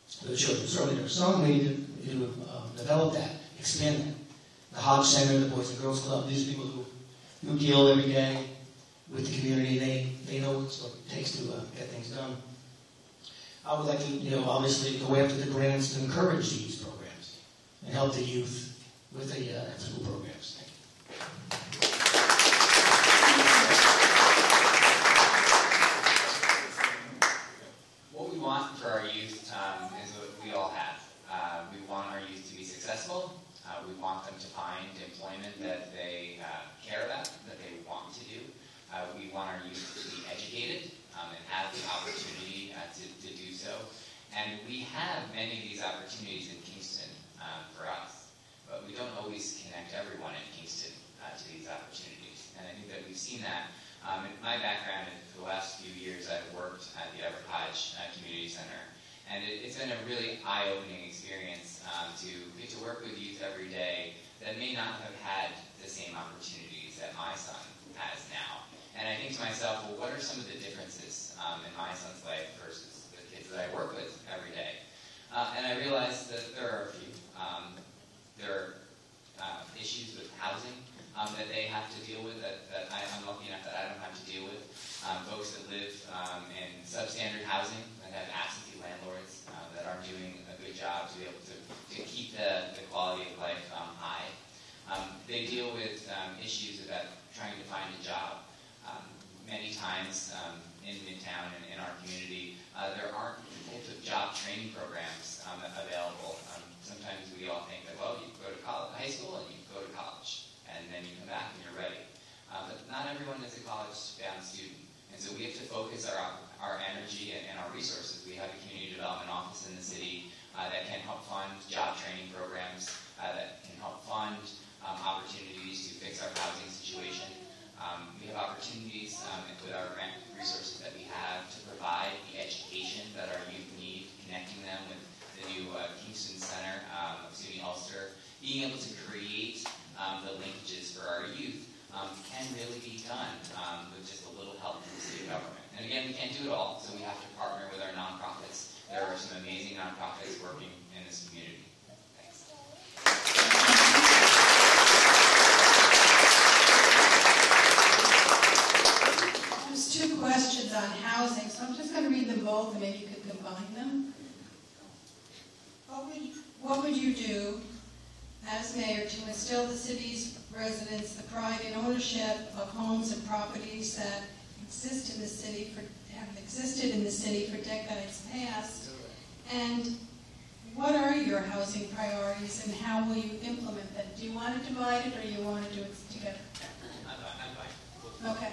for the children. Certainly there's some way to develop that, expand that. The Hodge Center, the Boys and Girls Club, these people who deal every day with the community, they know what it takes to get things done. I would like to, obviously go after the grants to encourage these programs and help the youth with the after-school programs. Thank you. What we want for our youth is what we all have. We want our youth to be successful. We want them to find employment that they care about, that they want to do. We want our youth to be educated and have the opportunity to do so. And we have many of these opportunities in Kingston for us, but we don't always connect everyone in Kingston to these opportunities. And I think that we've seen that. In my background, for the last few years, I've worked at the Everett Hodge Community Center. And it's been a really eye-opening experience to get to work with youth every day that may not have had the same opportunities that my son has now. And I think to myself, well, what are some of the differences in my son's life versus the kids that I work with every day? And I realized that there are a few. There are issues with housing that they have to deal with that I'm lucky enough that I don't have to deal with. Folks that live in substandard housing, that have absentee landlords that aren't doing a good job to be able to keep the quality of life high. They deal with issues about trying to find a job. Many times in Midtown and in our community, there aren't types of job training programs available. Sometimes we all think that, well, you go to high school and you go to college, and then you come back and you're ready. But not everyone is a college-bound student. And so we have to focus our energy and our resources. We have a community development office in the city that can help fund job training programs, that can help fund opportunities to fix our housing situation. We have opportunities with our grant resources that we have to provide the education that our youth need, connecting them with the new Kingston Center of SUNY Ulster. Being able to create the linkages for our youth can really be done with just a little help from the city government. And again, we can't do it all, so we have to partner with our nonprofits. There are some amazing nonprofits working in this community. Thanks. There's two questions on housing, so I'm just going to read them both and maybe you could combine them. do, as mayor, to instill the city's residents the pride and ownership of homes and properties that exist in the city have existed in the city for decades past? And what are your housing priorities and how will you implement them? Do you want to divide it or you want to do it together? I'm fine. Okay.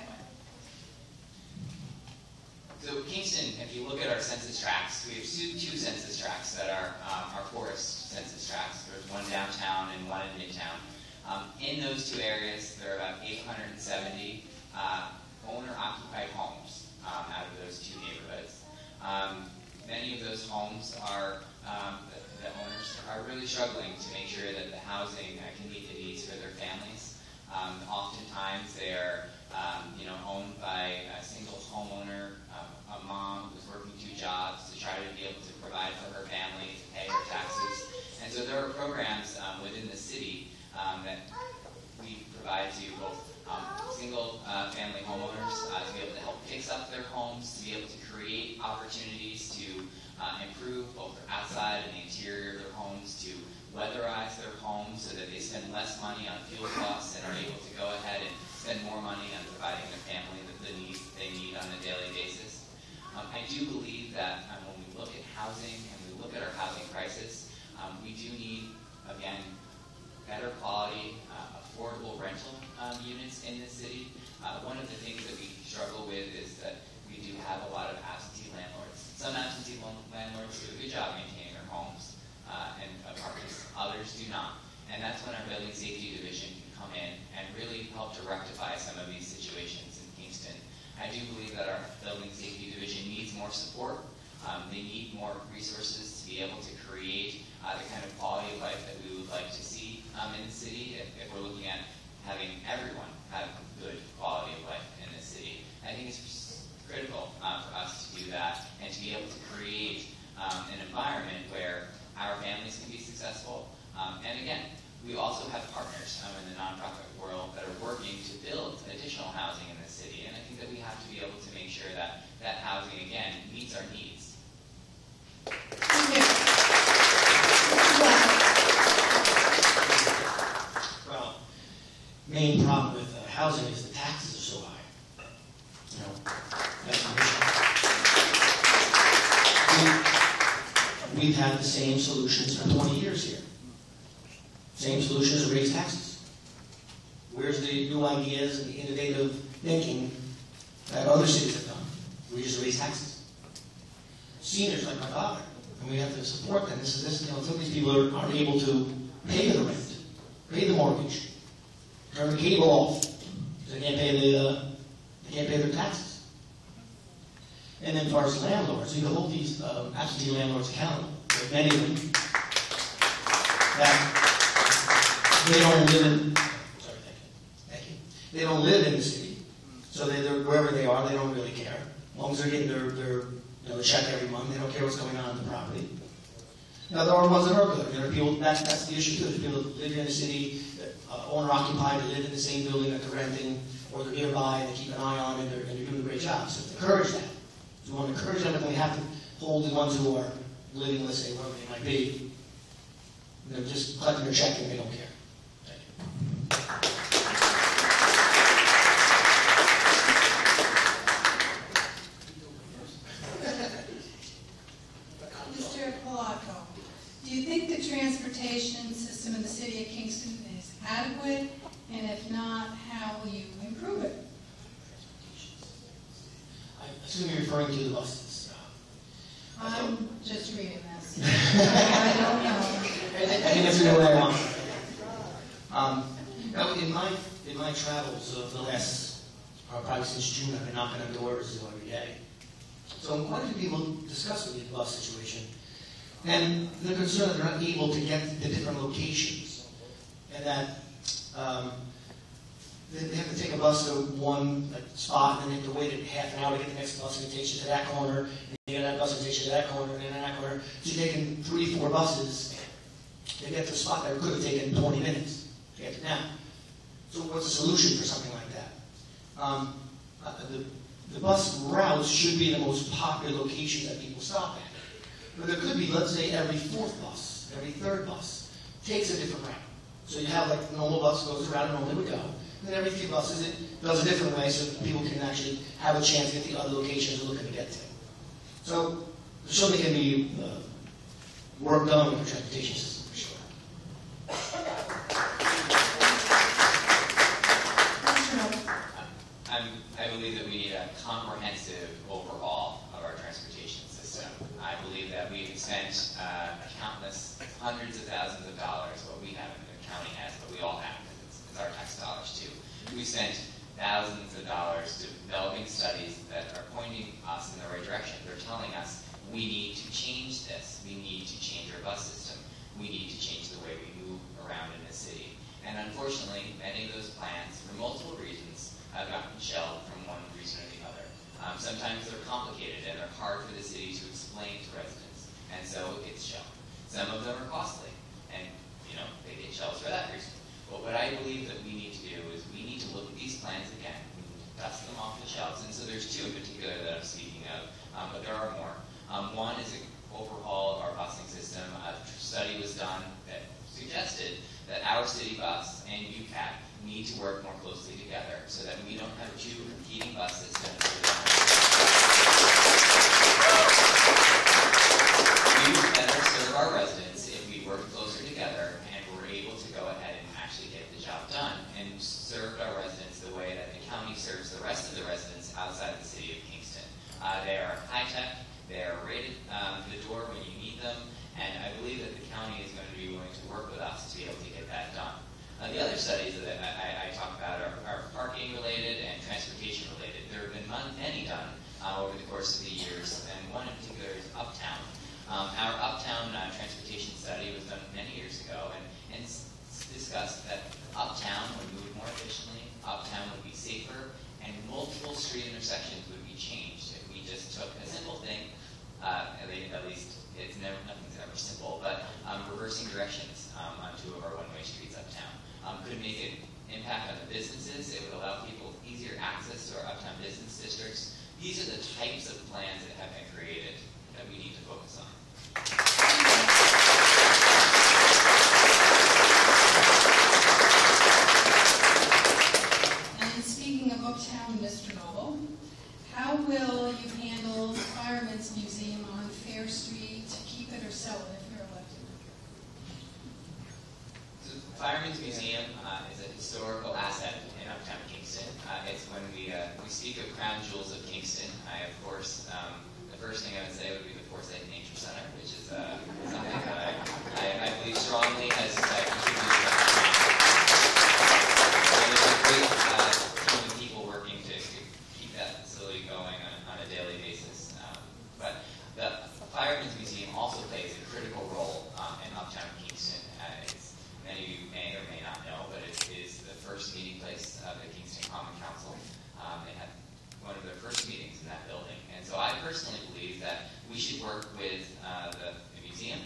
So Kingston, if you look at our census tracts, we have two census tracts that are our forest census tracts. There's one downtown and one in Midtown. In those two areas, there are about 870 owner-occupied homes out of those two neighborhoods. Many of those homes are, the owners are really struggling to make sure that the housing can meet the needs for their families. Oftentimes they are owned by a single homeowner, a mom who's working 2 jobs to try to be able to provide for her family, to pay her taxes. And so there are programs within the city that we provide to both single family homeowners to be able to help fix up their homes, to be able to create opportunities to improve both their outside and the interior of their homes, to weatherize their homes so that they spend less money on fuel costs and are able to go ahead and spend more money on providing their family the needs that they need on a daily basis. I do believe that when we look at housing and we look at our housing crisis, we do need, again, better quality, affordable rental units in the city. One of the things that we struggle with is that we do have a lot of absentee landlords. Some absentee landlords do a good job maintaining their homes and apartments. Others do not. And that's when our Building Safety Division can come in and really help to rectify some of these situations in Kingston. I do believe that our Building Safety Division needs more support. They need more resources to be able to create the kind of quality of life that we would like to see in the city if we're looking at having everyone have good quality of life in the city. I think it's critical for us to do that and to be able to create an environment where our families can be successful. And again, we also have partners in the nonprofit world that are working to build additional housing in the city. And I think that we have to be able to make sure that that housing, again, meets our needs. Thank you. Well, main problem with housing is the taxes are so high. You know, that's an issue. We've had the same solutions for 20 years here. Same solution is raise taxes. Where's the new ideas and the innovative thinking that other cities have done? We just raise taxes. Seniors like my father, and we have to support them. Some of these people aren't able to pay the rent, pay the mortgage, turn the cable off. They can't pay their taxes. And then as far as landlords, we can hold these absentee landlords accountable. There are many of them that they don't live in. Sorry, thank you. They don't live in the city, so they're wherever they are. They don't really care. As long as they're getting their check every month, they don't care what's going on in the property. Now there are ones that are good. There are people. That's the issue too. There's people that live in the city, owner occupied, they live in the same building that they're renting, or they're nearby. And they keep an eye on it, and they're doing a great job. So encourage that. We want to encourage them, but we have to hold the ones who are living, let's say, wherever they might be. They're just collecting their check and they don't care. Mr. Polacco, do you think the transportation system in the city of Kingston is adequate? And if not, how will you improve it? I assume you're referring to the buses. I'm just reading this. I don't know. I think that's the way I want. In my travels of the last, probably since June, I've been knocking on doors every day. So quite a few people discuss with me the bus situation. And they're concerned that they're not able to get to different locations. And that they have to take a bus to one spot, and then they have to wait half an hour to get the next bus, and it takes you to that corner, and you get that bus, and it takes you to that corner, and then that corner. So you're taking 3-4 buses to get to a spot that could have taken 20 minutes to get to now. So what's the solution for something like that? The bus routes should be the most popular locations that people stop at. But there could be, let's say, every 4th bus, every 3rd bus. takes a different route. So you have like the normal bus goes the route it normally would go, and then every few buses it does a different way so that people can actually have a chance to get the other locations they're looking to get to. So there certainly can be work done with the transportation system for sure. I believe that we need a comprehensive overhaul of our transportation system. I believe that we've spent countless hundreds of thousands of dollars, what we haven't, the county has, but we all have, because it's our tax dollars too. We spent thousands of dollars developing studies that are pointing us in the right direction. They're telling us we need to change this. We need to change our bus system. We need to change the way we move around in the city. And unfortunately, many of those plans, for multiple reasons, have gotten shelved from one reason or the other. Sometimes they're complicated and they're hard for the city to explain to residents, and so it's shelved. Some of them are costly, and they get shelved for that reason. But what I believe that we need to do is we need to look at these plans again, we need to dust them off the shelves. And so there's two in particular that I'm speaking of, but there are more. One is an overhaul of our busing system. A study was done that suggested that our city bus and UCAT need to work more closely together so that we don't have two competing bus systems. We would better serve our residents if we work closer together and we're able to go ahead and actually get the job done and serve our residents the way that the county serves the rest of the residents outside the city of Kingston. They are high-tech, they are rated to the door when you need them, and I believe that the county is going to be willing to work with us to be able to get that done. The other studies that I talk about are parking related and transportation related. There have been many done over the course of the years, and one in particular is Uptown. Our Uptown transportation study was done many years ago and discussed that Uptown would move more efficiently, Uptown would be safer, and multiple street intersections would be changed if we just took a simple thing, at least nothing's ever simple, but reversing directions on two of our one-way streets uptown. Could make an impact on the businesses. It would allow people easier access to our uptown business districts. These are the types of plans that have been created that we need to focus on. And speaking of Uptown, Mr. Noble, how will you handle the Fireman's Museum on Fair Street to keep it or sell it if you're elected? The Fireman's Museum is a historical asset in Uptown Kingston. It's when we speak of crown jewels of Kingston. Of course, the first thing I would say would be the Forsyth Nature Center, which is something that I believe strongly has contributed to there's a great team of people working to keep that facility going on a daily basis. But the Fireman's Museum also plays a critical role in Uptown Kingston. Many of you may or may not know, but it is the first meeting place of the Kingston Common Council. They had one of their first meetings in that building. And so I personally believe that we should work with the museum,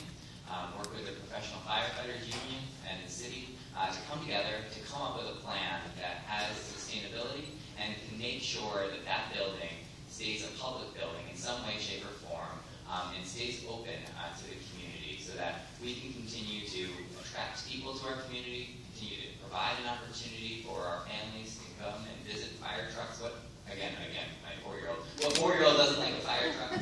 work with the Professional Firefighters Union and the city to come together to come up with a plan that has sustainability and can make sure that that building stays a public building in some way, shape, or form and stays open to the community so that we can continue to attract people to our community, continue to provide an opportunity for our families to come and visit fire trucks. Again, my 4-year-old. What 4-year-old doesn't like a fire truck?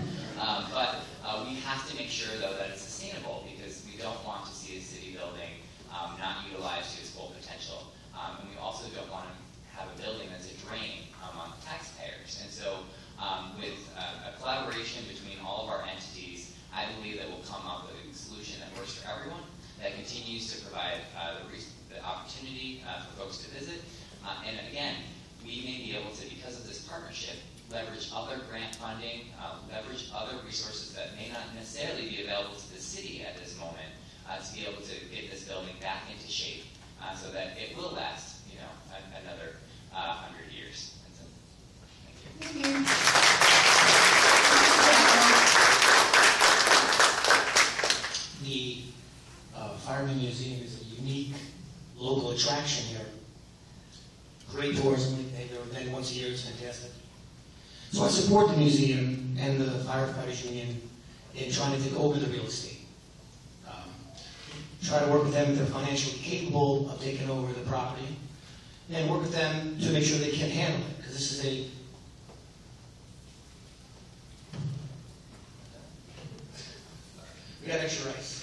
But we have to make sure, though, that it's sustainable because we don't want to see a city building not utilized to its full potential. And we also don't want to have a building that's a drain on taxpayers. And so with a collaboration between all of our entities, I believe that we'll come up with a solution that works for everyone, that continues to provide the opportunity for folks to visit. And again, we may be able to, because of this partnership, leverage other grant funding, leverage other resources that may not necessarily be available to the city at this moment to be able to get this building back into shape so that it will last, another 100 years. And so, thank you. The Fireman Museum is a unique local attraction here. Great tourism. They're event once a year. It's fantastic. So I support the museum and the Firefighters Union in trying to take over the real estate. try to work with them if they're financially capable of taking over the property, and work with them to make sure they can handle it, because this is a we got extra rice.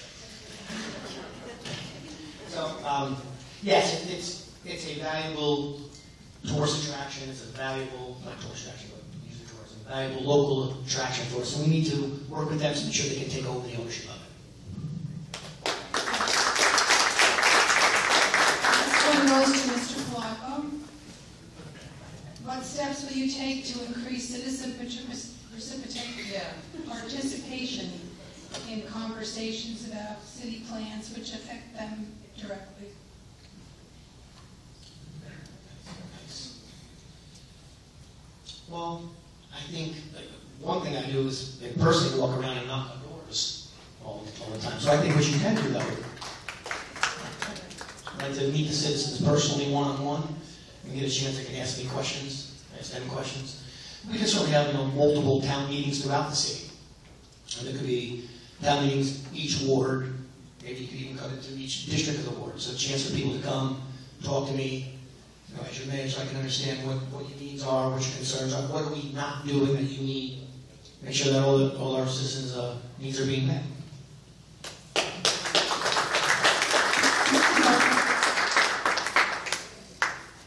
So, yes, it's a valuable tourist attraction. It's a valuable, not tourist attraction, but user tourism, valuable local attraction for us. And we need to work with them to make sure they can take over the ownership of it. This one goes to Mr. Flacco. What steps will you take to increase citizen participation in conversations about city plans which affect them directly? Well, I think one thing I do is personally walk around and knock on doors all the time. So I think what you can do, though, I'd like to meet the citizens personally, one-on-one, and get a chance they can ask me questions, ask them questions. We can certainly have multiple town meetings throughout the city. And there could be town meetings each ward. Maybe you could even cut it to each district of the ward. So a chance for people to come, talk to me, as your mayor, so I can understand what your needs are, what your concerns are, what are we not doing that you need. Make sure that all our citizens' needs are being met.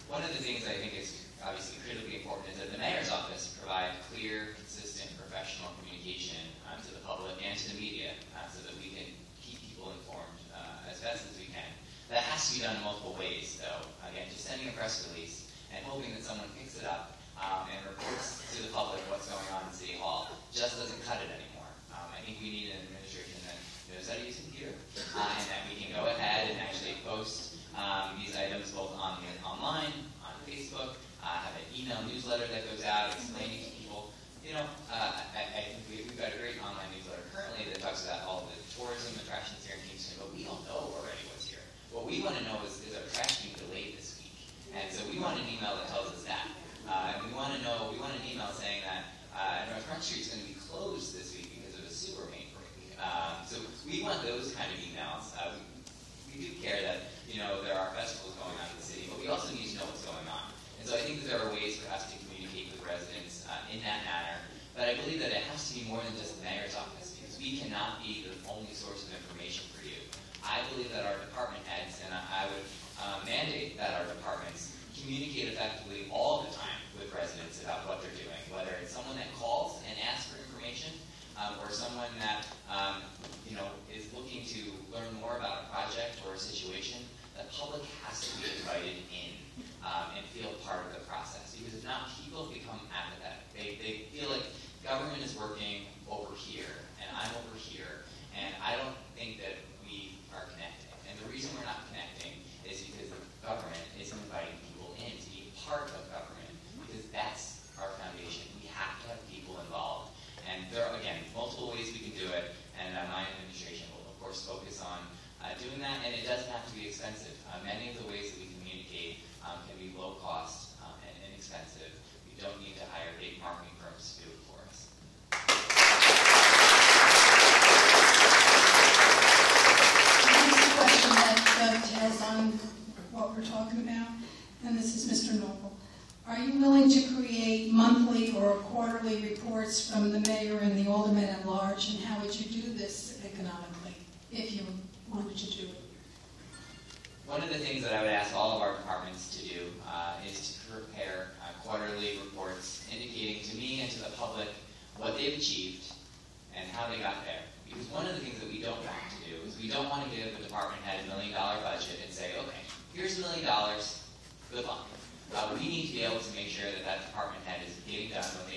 One of the things I think is obviously critically important is that the mayor's office provide clear, consistent, professional communication to the public and to the media so that we can keep people informed as best as we can. That has to be done in multiple ways, though. Again, just sending a press release and hoping that someone picks it up and reports to the public what's going on in City Hall just doesn't cut it anymore. I think we need an administration that knows how to use a computer and that we can go ahead and actually post these items both online, on Facebook, have an email newsletter that goes out explaining to people. I think we've got a great online newsletter currently that talks about all the tourism attractions here in Kingston, but we don't know already what's here. What we want to know is our trash being delayed this week? And so we want an email that tells us that. And we want an email saying that North Front Street is going to be closed this week because of a sewer main break. So we want those kind of emails. We do care that, there are festivals going on in the city, but we also need to know what's going on. And so I think that there are ways for us to communicate with residents in that manner. But I believe that it has to be more than just the mayor's office, because we cannot be the only source of information for you. I believe that our department heads, and I would mandate that our departments communicate effectively all the time with residents about what they're doing, whether it's someone that calls and asks for information, or someone that is looking to learn more about a project or a situation. The public has to be invited in and feel part of the process, because if not, people become apathetic. They feel like government is working over here, and I'm over here, and I don't think that we are connecting. And the reason we're not connecting is because the government isn't inviting people in to be part of government, because that's our foundation. We have to have people involved. And there are, again, multiple ways we can do it, and my administration will, of course, focus on doing that, and it doesn't have to be expensive. Many of the ways that we communicate can be low cost and inexpensive. We don't need to hire big marketing firms to do it for us. Next question that dovetails on what we're talking about, and this is Mr. Noble. Are you willing to create monthly or quarterly reports from the mayor and the aldermen at large, and how would you do this economically, if you wanted to do it? One of the things that I would ask all of our departments to do is to prepare quarterly reports indicating to me and to the public what they've achieved and how they got there. Because one of the things that we don't want to do is we don't want to give a department head $1 million budget and say, okay, here's $1 million, good luck. We need to be able to make sure that that department head is getting done what